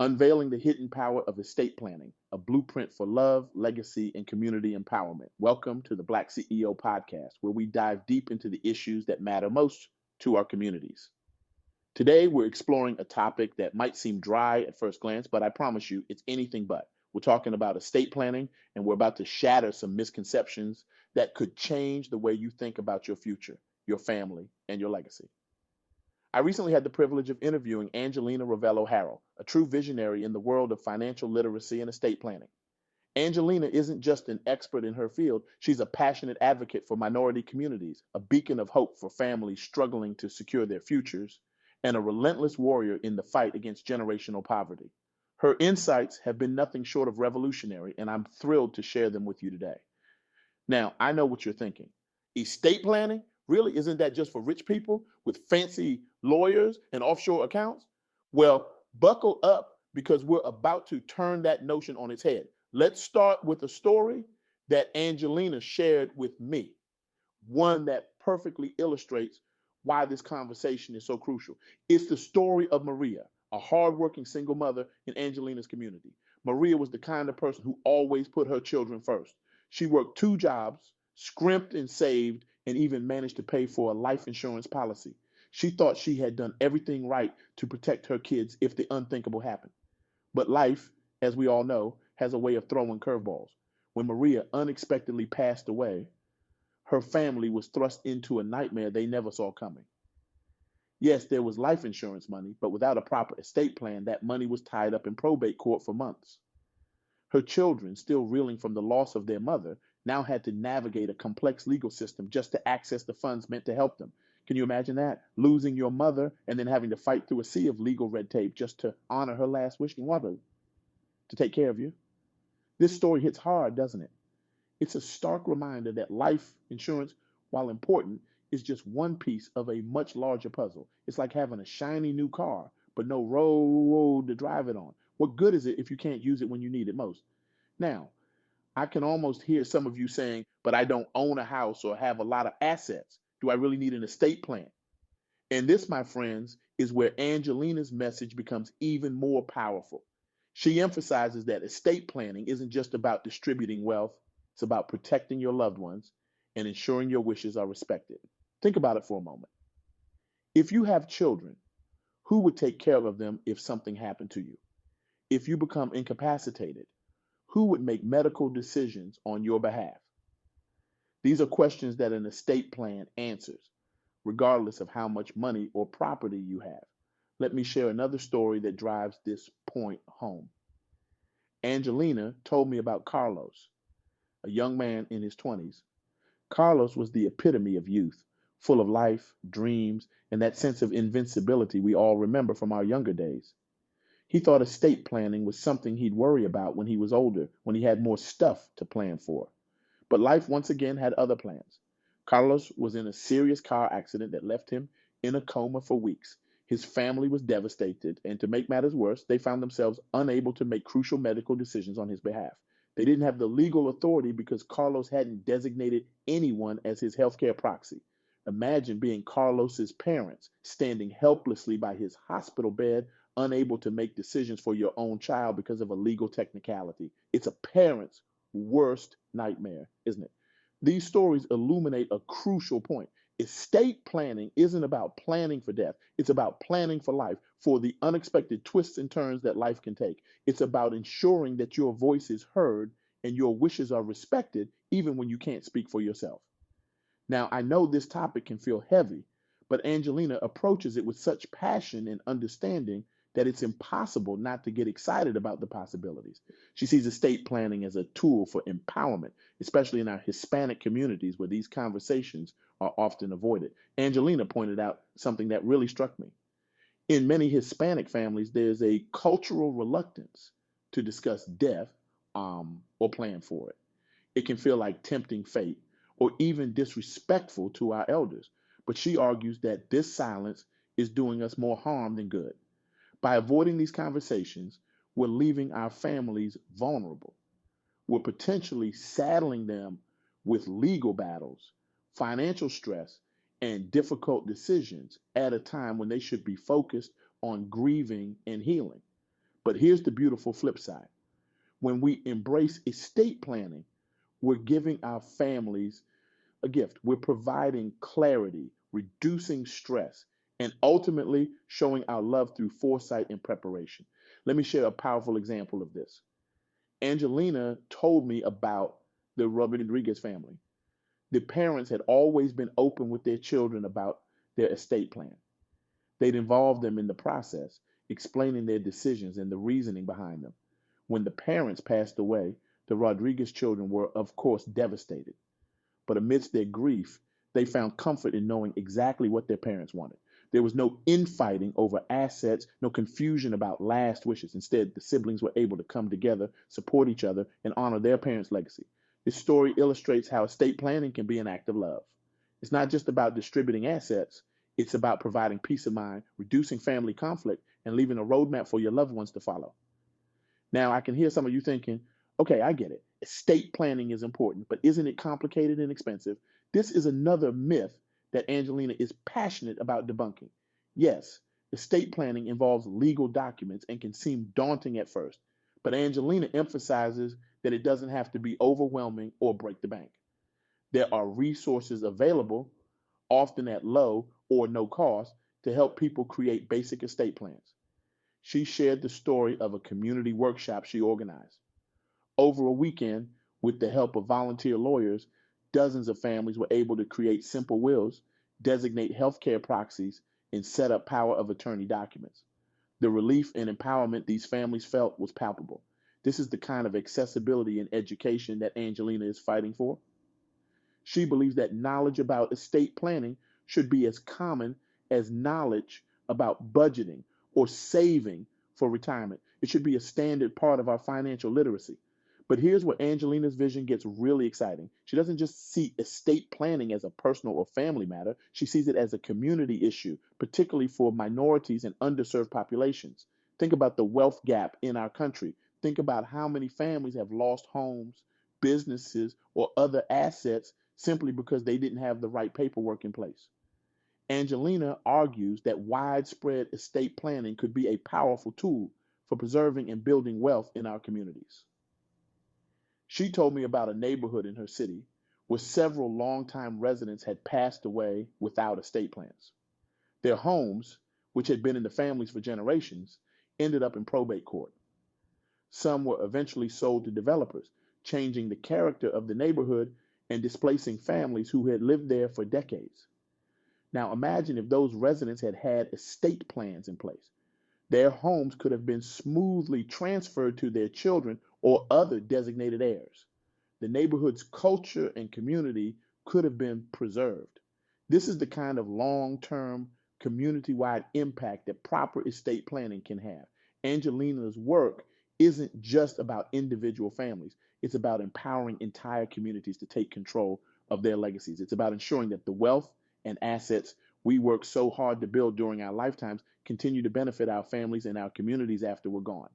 Unveiling the Hidden Power of Estate Planning, a blueprint for love, legacy, and community empowerment. Welcome to the Black CEO Podcast, where we dive deep into the issues that matter most to our communities. Today, we're exploring a topic that might seem dry at first glance, but I promise you it's anything but. We're talking about estate planning, and we're about to shatter some misconceptions that could change the way you think about your future, your family, and your legacy. I recently had the privilege of interviewing Angelina Rovelo-Harrell, a true visionary in the world of financial literacy and estate planning. Angelina isn't just an expert in her field, she's a passionate advocate for minority communities, a beacon of hope for families struggling to secure their futures, and a relentless warrior in the fight against generational poverty. Her insights have been nothing short of revolutionary, and I'm thrilled to share them with you today. Now, I know what you're thinking. Estate planning? Really? Isn't that just for rich people with fancy lawyers and offshore accounts? Well, buckle up because we're about to turn that notion on its head. Let's start with a story that Angelina shared with me, one that perfectly illustrates why this conversation is so crucial. It's the story of Maria, a hardworking single mother in Angelina's community. Maria was the kind of person who always put her children first. She worked two jobs, scrimped and saved, and even managed to pay for a life insurance policy. She thought she had done everything right to protect her kids if the unthinkable happened. But life, as we all know, has a way of throwing curveballs. When Maria unexpectedly passed away, her family was thrust into a nightmare they never saw coming. Yes, there was life insurance money, but without a proper estate plan, that money was tied up in probate court for months. Her children, still reeling from the loss of their mother, now had to navigate a complex legal system just to access the funds meant to help them. Can you imagine that? Losing your mother and then having to fight through a sea of legal red tape just to honor her last wish and water to take care of you. This story hits hard, doesn't it? It's a stark reminder that life insurance, while important, is just one piece of a much larger puzzle. It's like having a shiny new car, but no road to drive it on. What good is it if you can't use it when you need it most? Now, I can almost hear some of you saying, but I don't own a house or have a lot of assets. Do I really need an estate plan? And this, my friends, is where Angelina's message becomes even more powerful. She emphasizes that estate planning isn't just about distributing wealth, it's about protecting your loved ones and ensuring your wishes are respected. Think about it for a moment. If you have children, who would take care of them if something happened to you? If you become incapacitated, who would make medical decisions on your behalf? These are questions that an estate plan answers, regardless of how much money or property you have. Let me share another story that drives this point home. Angelina told me about Carlos, a young man in his 20s. Carlos was the epitome of youth, full of life, dreams, and that sense of invincibility we all remember from our younger days. He thought estate planning was something he'd worry about when he was older, when he had more stuff to plan for. But life once again had other plans. Carlos was in a serious car accident that left him in a coma for weeks. His family was devastated, and to make matters worse, they found themselves unable to make crucial medical decisions on his behalf. They didn't have the legal authority because Carlos hadn't designated anyone as his healthcare proxy. Imagine being Carlos's parents, standing helplessly by his hospital bed, unable to make decisions for your own child because of a legal technicality. It's a parent's worst nightmare, isn't it? These stories illuminate a crucial point. Estate planning isn't about planning for death. It's about planning for life, for the unexpected twists and turns that life can take. It's about ensuring that your voice is heard and your wishes are respected, even when you can't speak for yourself. Now, I know this topic can feel heavy, but Angelina approaches it with such passion and understanding that it's impossible not to get excited about the possibilities. She sees estate planning as a tool for empowerment, especially in our Hispanic communities where these conversations are often avoided. Angelina pointed out something that really struck me. In many Hispanic families, there's a cultural reluctance to discuss death or plan for it. It can feel like tempting fate or even disrespectful to our elders. But she argues that this silence is doing us more harm than good. By avoiding these conversations, we're leaving our families vulnerable. We're potentially saddling them with legal battles, financial stress, and difficult decisions at a time when they should be focused on grieving and healing. But here's the beautiful flip side. When we embrace estate planning, we're giving our families a gift. We're providing clarity, reducing stress, and ultimately showing our love through foresight and preparation. Let me share a powerful example of this. Angelina told me about the Rodriguez family. The parents had always been open with their children about their estate plan. They'd involve them in the process, explaining their decisions and the reasoning behind them. When the parents passed away, the Rodriguez children were, of course, devastated. But amidst their grief, they found comfort in knowing exactly what their parents wanted. There was no infighting over assets, no confusion about last wishes. Instead, the siblings were able to come together, support each other, and honor their parents' legacy. This story illustrates how estate planning can be an act of love. It's not just about distributing assets, it's about providing peace of mind, reducing family conflict, and leaving a roadmap for your loved ones to follow. Now, I can hear some of you thinking, okay, I get it. Estate planning is important, but isn't it complicated and expensive? This is another myth that Angelina is passionate about debunking. Yes, estate planning involves legal documents and can seem daunting at first, but Angelina emphasizes that it doesn't have to be overwhelming or break the bank. There are resources available, often at low or no cost, to help people create basic estate plans. She shared the story of a community workshop she organized. Over a weekend, with the help of volunteer lawyers, dozens of families were able to create simple wills, designate healthcare proxies, and set up power of attorney documents. The relief and empowerment these families felt was palpable. This is the kind of accessibility and education that Angelina is fighting for. She believes that knowledge about estate planning should be as common as knowledge about budgeting or saving for retirement. It should be a standard part of our financial literacy. But here's where Angelina's vision gets really exciting. She doesn't just see estate planning as a personal or family matter, she sees it as a community issue, particularly for minorities and underserved populations. Think about the wealth gap in our country. Think about how many families have lost homes, businesses, or other assets simply because they didn't have the right paperwork in place. Angelina argues that widespread estate planning could be a powerful tool for preserving and building wealth in our communities. She told me about a neighborhood in her city where several longtime residents had passed away without estate plans. Their homes, which had been in the families for generations, ended up in probate court. Some were eventually sold to developers, changing the character of the neighborhood and displacing families who had lived there for decades. Now imagine if those residents had had estate plans in place. Their homes could have been smoothly transferred to their children or other designated heirs. The neighborhood's culture and community could have been preserved. This is the kind of long-term community-wide impact that proper estate planning can have. Angelina's work isn't just about individual families. It's about empowering entire communities to take control of their legacies. It's about ensuring that the wealth and assets we work so hard to build during our lifetimes continue to benefit our families and our communities after we're gone.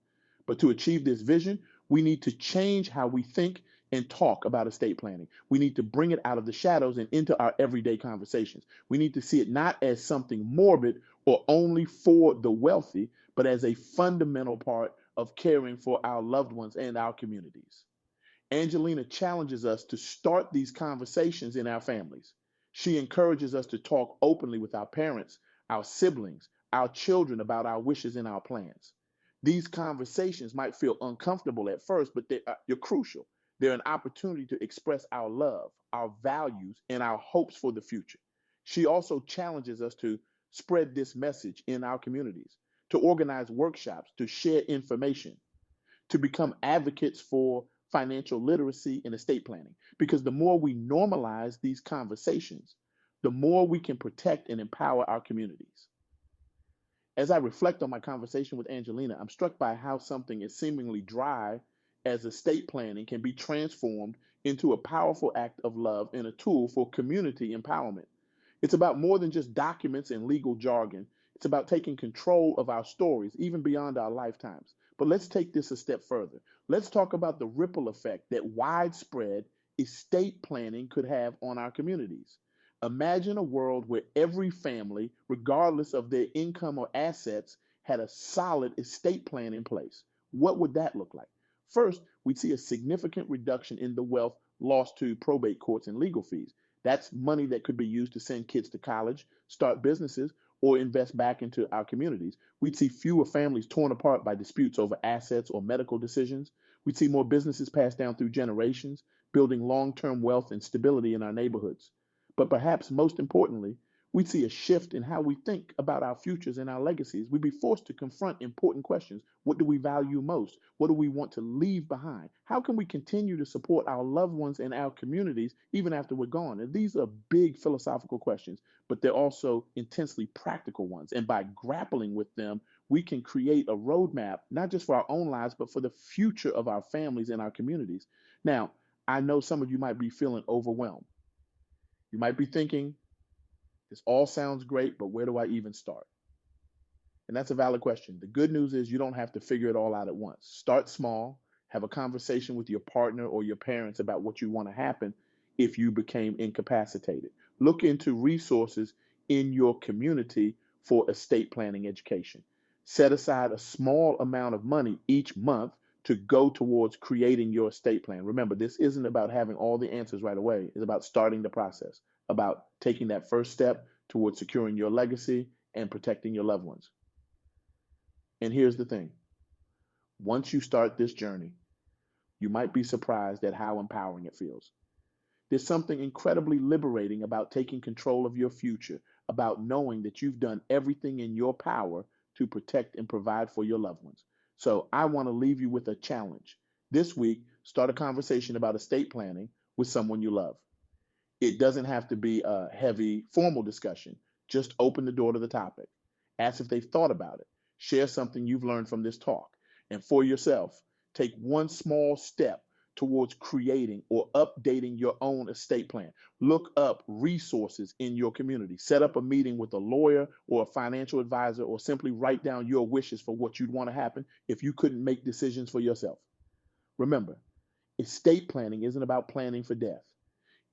But to achieve this vision, we need to change how we think and talk about estate planning. We need to bring it out of the shadows and into our everyday conversations. We need to see it not as something morbid or only for the wealthy, but as a fundamental part of caring for our loved ones and our communities. Angelina challenges us to start these conversations in our families. She encourages us to talk openly with our parents, our siblings, our children about our wishes and our plans. These conversations might feel uncomfortable at first, but they're crucial. They're an opportunity to express our love, our values, and our hopes for the future. She also challenges us to spread this message in our communities, to organize workshops, to share information, to become advocates for financial literacy and estate planning. Because the more we normalize these conversations, the more we can protect and empower our communities. As I reflect on my conversation with Angelina, I'm struck by how something as seemingly dry as estate planning can be transformed into a powerful act of love and a tool for community empowerment. It's about more than just documents and legal jargon. It's about taking control of our stories, even beyond our lifetimes. But let's take this a step further. Let's talk about the ripple effect that widespread estate planning could have on our communities. Imagine a world where every family, regardless of their income or assets, had a solid estate plan in place, what would that look like? First, we'd see a significant reduction in the wealth lost to probate courts and legal fees. That's money that could be used to send kids to college, start businesses, or invest back into our communities. We'd see fewer families torn apart by disputes over assets or medical decisions. We'd see more businesses passed down through generations, building long term wealth and stability in our neighborhoods. But perhaps most importantly, we'd see a shift in how we think about our futures and our legacies. We'd be forced to confront important questions. What do we value most? What do we want to leave behind? How can we continue to support our loved ones and our communities even after we're gone? And these are big philosophical questions, but they're also intensely practical ones. And by grappling with them, we can create a roadmap, not just for our own lives, but for the future of our families and our communities. Now, I know some of you might be feeling overwhelmed. You might be thinking, this all sounds great, but where do I even start? And that's a valid question. The good news is you don't have to figure it all out at once. Start small, have a conversation with your partner or your parents about what you want to happen if you became incapacitated. Look into resources in your community for estate planning education. Set aside a small amount of money each month to go towards creating your estate plan. Remember, this isn't about having all the answers right away. It's about starting the process, about taking that first step towards securing your legacy and protecting your loved ones. And here's the thing. Once you start this journey, you might be surprised at how empowering it feels. There's something incredibly liberating about taking control of your future, about knowing that you've done everything in your power to protect and provide for your loved ones. So I want to leave you with a challenge. This week, start a conversation about estate planning with someone you love. It doesn't have to be a heavy, formal discussion. Just open the door to the topic. Ask if they've thought about it. Share something you've learned from this talk. And for yourself, take one small step towards creating or updating your own estate plan. Look up resources in your community. Set up a meeting with a lawyer or a financial advisor, or simply write down your wishes for what you'd want to happen if you couldn't make decisions for yourself. Remember, estate planning isn't about planning for death.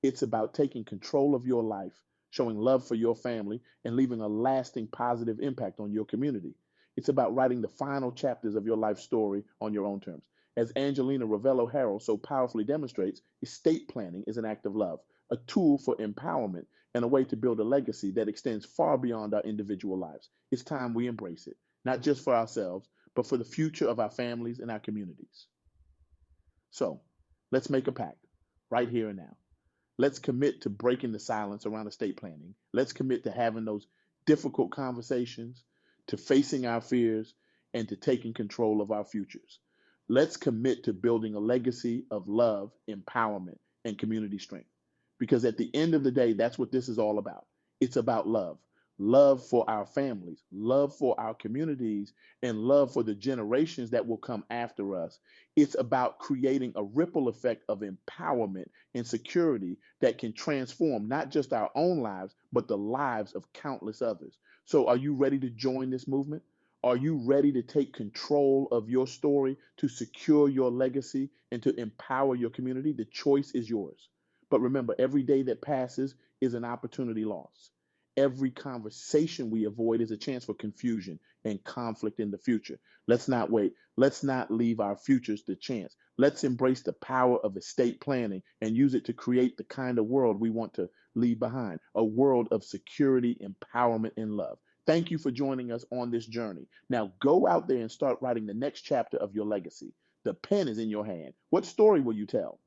It's about taking control of your life, showing love for your family, and leaving a lasting positive impact on your community. It's about writing the final chapters of your life story on your own terms. As Angelina Rovelo-Harrell so powerfully demonstrates, estate planning is an act of love, a tool for empowerment, and a way to build a legacy that extends far beyond our individual lives. It's time we embrace it, not just for ourselves, but for the future of our families and our communities. So, let's make a pact right here and now. Let's commit to breaking the silence around estate planning. Let's commit to having those difficult conversations, to facing our fears, and to taking control of our futures. Let's commit to building a legacy of love, empowerment, and community strength. Because at the end of the day, that's what this is all about. It's about love. Love for our families, love for our communities, and love for the generations that will come after us. It's about creating a ripple effect of empowerment and security that can transform not just our own lives, but the lives of countless others. So, are you ready to join this movement? Are you ready to take control of your story, to secure your legacy, and to empower your community? The choice is yours. But remember, every day that passes is an opportunity lost. Every conversation we avoid is a chance for confusion and conflict in the future. Let's not wait. Let's not leave our futures to chance. Let's embrace the power of estate planning and use it to create the kind of world we want to leave behind, a world of security, empowerment, and love. Thank you for joining us on this journey. Now go out there and start writing the next chapter of your legacy. The pen is in your hand. What story will you tell?